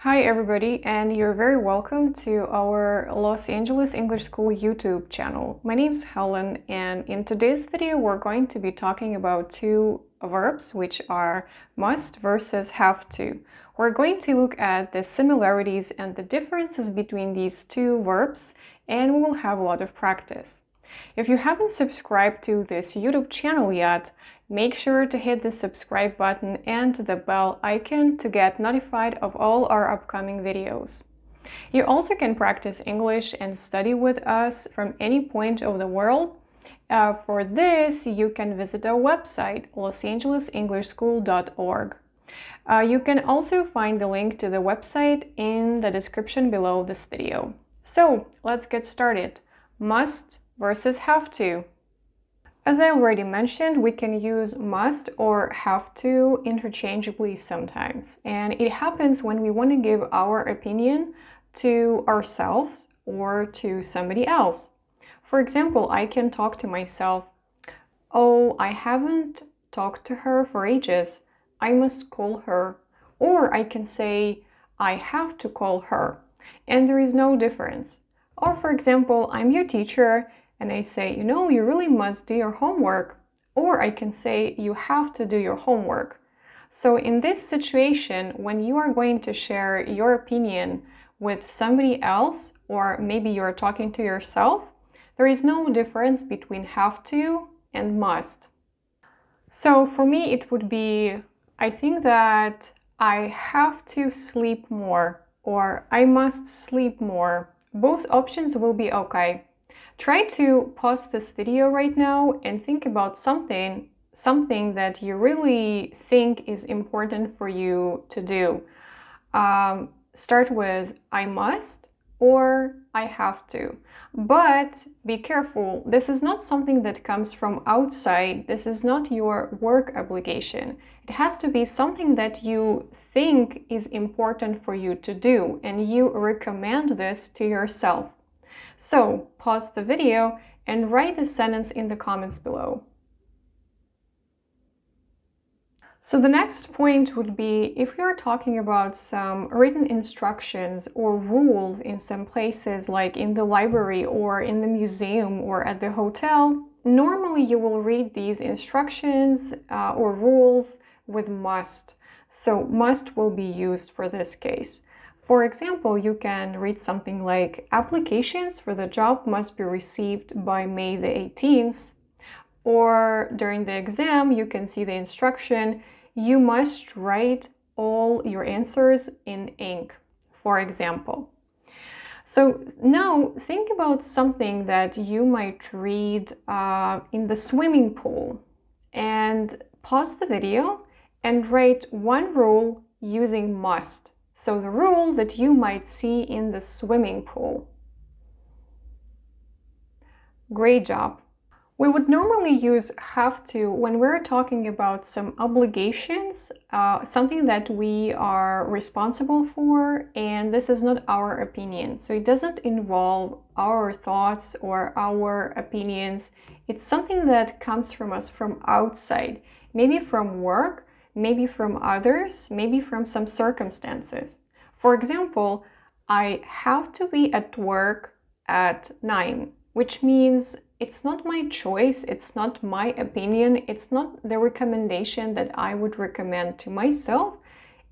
Hi everybody, and you're very welcome to our Los Angeles English School YouTube channel. My name is Helen, and in today's video we're going to be talking about two verbs, which are must versus have to. We're going to look at the similarities and the differences between these two verbs, and we will have a lot of practice. If you haven't subscribed to this YouTube channel yet, make sure to hit the subscribe button and the bell icon to get notified of all our upcoming videos. You also can practice English and study with us from any point of the world. For this, you can visit our website, losangelesenglishschool.org. You can also find the link to the website in the description below this video. So, let's get started. Must versus have to. As I already mentioned, we can use must or have to interchangeably sometimes. And it happens when we want to give our opinion to ourselves or to somebody else. For example, I can talk to myself, "Oh, I haven't talked to her for ages. I must call her." Or I can say, "I have to call her." And there is no difference. Or for example, I'm your teacher and I say, you really must do your homework. Or I can say, you have to do your homework. So in this situation, when you are going to share your opinion with somebody else, or maybe you're talking to yourself, there is no difference between have to and must. So for me, it would be, I think that I have to sleep more, or I must sleep more. Both options will be okay. Try to pause this video right now and think about something that you really think is important for you to do. Start with I must or I have to. But be careful, this is not something that comes from outside. This is not your work obligation. It has to be something that you think is important for you to do, and you recommend this to yourself. So, pause the video and write the sentence in the comments below. So the next point would be, if you're talking about some written instructions or rules in some places, like in the library or in the museum or at the hotel, normally you will read these instructions or rules with must. So must will be used for this case. For example, you can read something like, applications for the job must be received by May the 18th. Or during the exam, you can see the instruction, you must write all your answers in ink, for example. So now think about something that you might read in the swimming pool, and pause the video and write one rule using must. So the rule that you might see in the swimming pool. Great job. We would normally use have to when we're talking about some obligations, something that we are responsible for, and this is not our opinion. So it doesn't involve our thoughts or our opinions. It's something that comes from us from outside, maybe from work, maybe from others, maybe from some circumstances. For example, I have to be at work at 9, which means it's not my choice, it's not my opinion, it's not the recommendation that I would recommend to myself.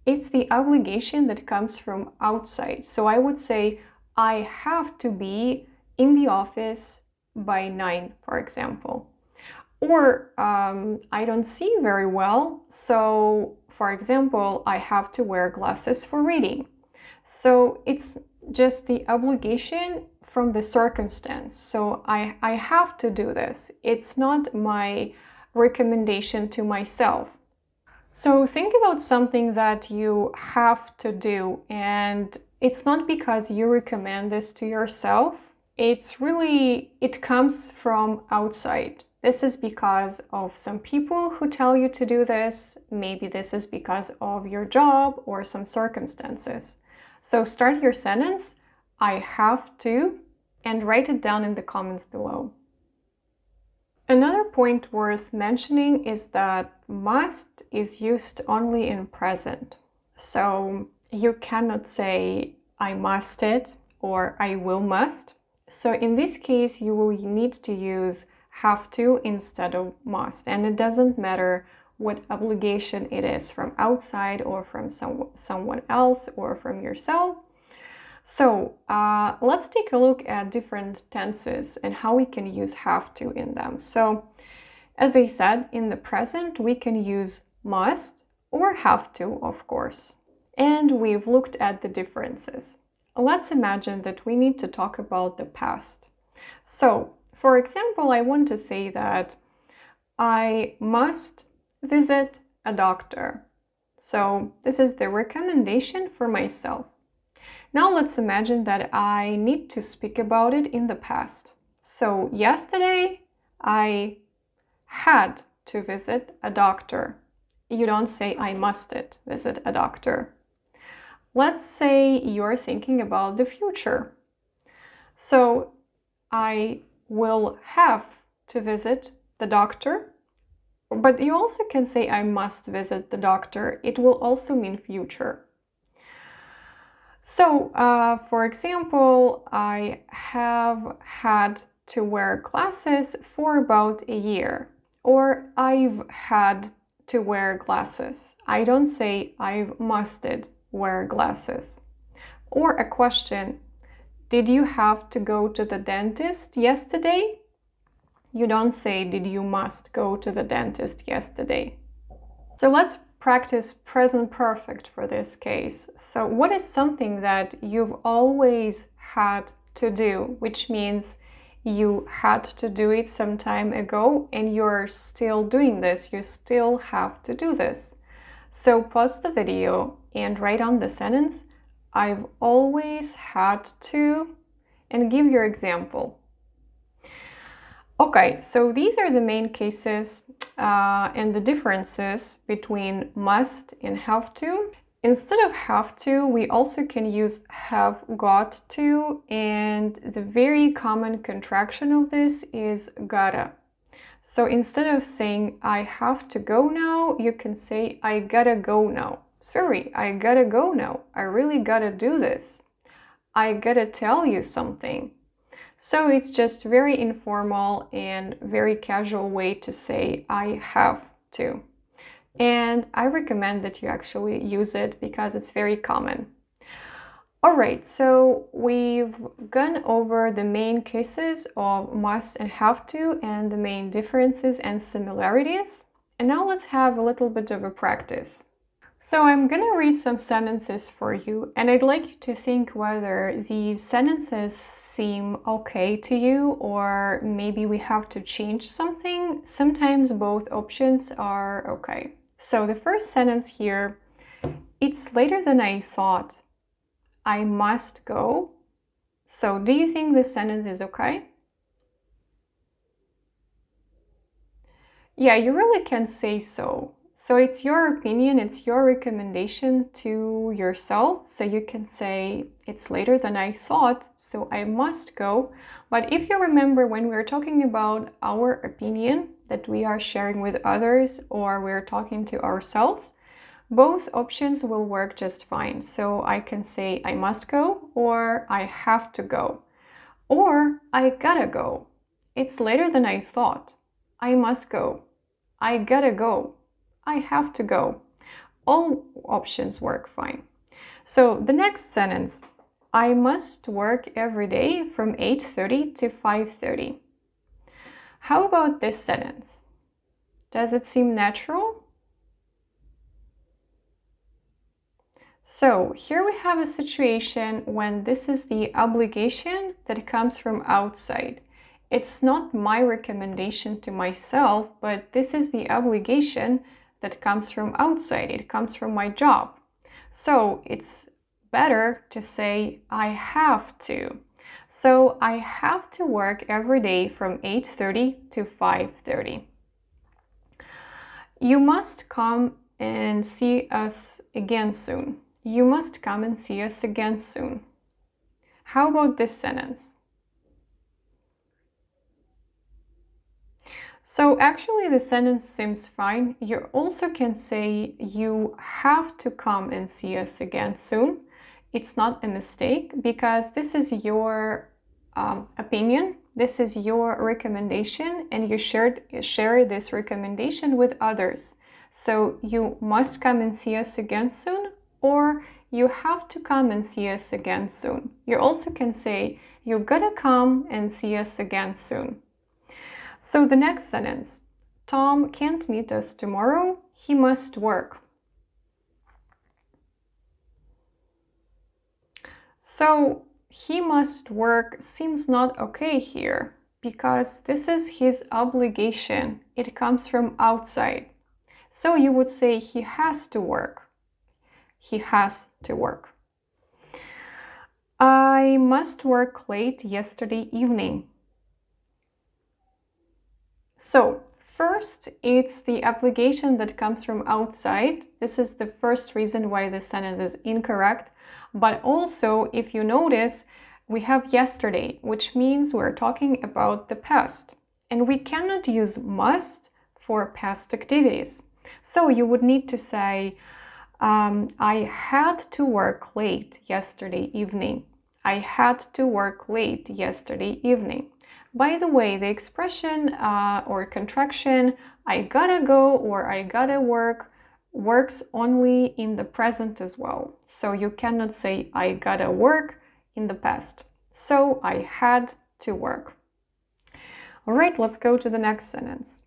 It's the obligation that comes from outside. So I would say, I have to be in the office by 9, for example. Or I don't see very well, so for example, I have to wear glasses for reading. So it's just the obligation from the circumstance. So I have to do this. It's not my recommendation to myself. So think about something that you have to do, and it's not because you recommend this to yourself. It comes from outside. This is because of some people who tell you to do this. Maybe this is because of your job or some circumstances. So start your sentence, I have to, and write it down in the comments below. Another point worth mentioning is that must is used only in present. So you cannot say I must it or I will must. So in this case, you will need to use have to instead of must. And it doesn't matter what obligation it is, from outside or from someone else or from yourself. So let's take a look at different tenses and how we can use have to in them. So as I said, in the present, we can use must or have to, of course. And we've looked at the differences. Let's imagine that we need to talk about the past. So, for example, I want to say that I must visit a doctor. So this is the recommendation for myself. Now let's imagine that I need to speak about it in the past. So yesterday I had to visit a doctor. You don't say I musted visit a doctor. Let's say you're thinking about the future. So I will have to visit the doctor, but you also can say I must visit the doctor. It will also mean future. So, for example, I have had to wear glasses for about a year, or I've had to wear glasses. I don't say I've musted wear glasses. Or a question, did you have to go to the dentist yesterday? You don't say, did you must go to the dentist yesterday? So let's practice present perfect for this case. So what is something that you've always had to do, which means you had to do it some time ago and you're still doing this, you still have to do this. So pause the video and write on the sentence, I've always had to, and give your example. Okay, so these are the main cases and the differences between must and have to. Instead of have to, we also can use have got to, and the very common contraction of this is gotta. So instead of saying I have to go now, you can say I gotta go now. Sorry, I gotta go now. I really gotta do this. I gotta tell you something. So it's just very informal and very casual way to say I have to. And I recommend that you actually use it because it's very common. Alright, so we've gone over the main cases of must and have to and the main differences and similarities. And now let's have a little bit of a practice. So I'm gonna read some sentences for you, and I'd like you to think whether these sentences seem okay to you, or maybe we have to change something. Sometimes both options are okay. So the first sentence here, it's later than I thought. I must go. So do you think this sentence is okay? Yeah, you really can say so. So it's your opinion, it's your recommendation to yourself. So you can say, it's later than I thought, so I must go. But if you remember when we were talking about our opinion that we are sharing with others or we're talking to ourselves, both options will work just fine. So I can say I must go or I have to go. Or I gotta go. It's later than I thought. I must go. I gotta go. I have to go. All options work fine. So the next sentence, I must work every day from 8:30 to 5:30. How about this sentence? Does it seem natural? So here we have a situation when this is the obligation that comes from outside. It's not my recommendation to myself, but this is the obligation that comes from outside. It comes from my job. So it's better to say I have to. So I have to work every day from 8:30 to 5:30. You must come and see us again soon. You must come and see us again soon. How about this sentence? So actually the sentence seems fine. You also can say you have to come and see us again soon. It's not a mistake because this is your opinion. This is your recommendation and you share this recommendation with others. So you must come and see us again soon, or you have to come and see us again soon. You also can say you gotta come and see us again soon. So the next sentence, Tom can't meet us tomorrow, he must work. So he must work seems not okay here because this is his obligation. It comes from outside. So you would say he has to work. He has to work. I must work late yesterday evening. So first, it's the obligation that comes from outside. This is the first reason why this sentence is incorrect. But also, if you notice, we have yesterday, which means we're talking about the past. And we cannot use must for past activities. So you would need to say, I had to work late yesterday evening. I had to work late yesterday evening. By the way, the expression or contraction, I gotta go or I gotta work, works only in the present as well. So you cannot say I gotta work in the past. So I had to work. All right, let's go to the next sentence.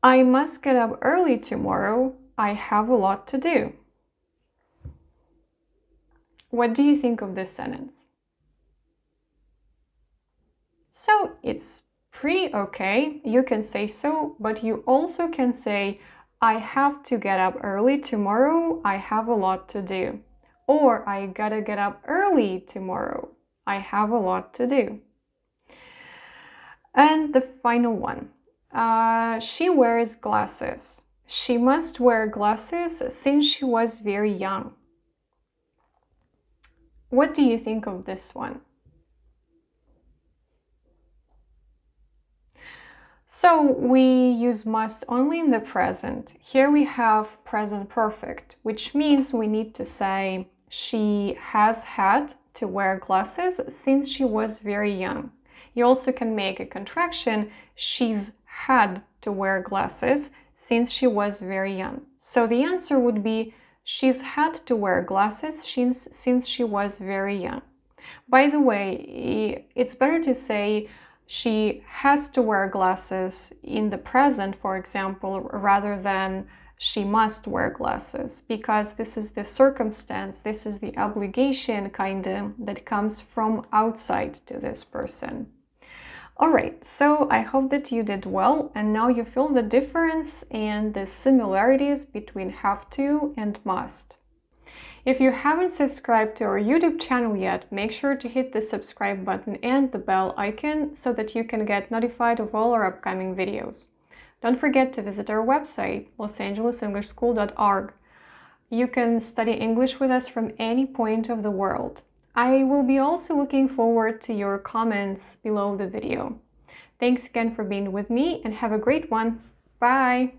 I must get up early tomorrow. I have a lot to do. What do you think of this sentence? So it's pretty okay. You can say so, but you also can say, I have to get up early tomorrow. I have a lot to do. Or I gotta get up early tomorrow. I have a lot to do. And the final one. She wears glasses. She must wear glasses since she was very young. What do you think of this one? So we use must only in the present. Here we have present perfect, which means we need to say she has had to wear glasses since she was very young. You also can make a contraction, she's had to wear glasses since she was very young. So the answer would be she's had to wear glasses since she was very young. By the way, it's better to say she has to wear glasses in the present, for example, rather than she must wear glasses, because this is the circumstance, this is the obligation kind of that comes from outside to this person. All right, so I hope that you did well, and now you feel the difference and the similarities between have to and must. If you haven't subscribed to our YouTube channel yet, make sure to hit the subscribe button and the bell icon so that you can get notified of all our upcoming videos. Don't forget to visit our website, losangeles.englishschool.org. You can study English with us from any point of the world. I will be also looking forward to your comments below the video. Thanks again for being with me and have a great one. Bye!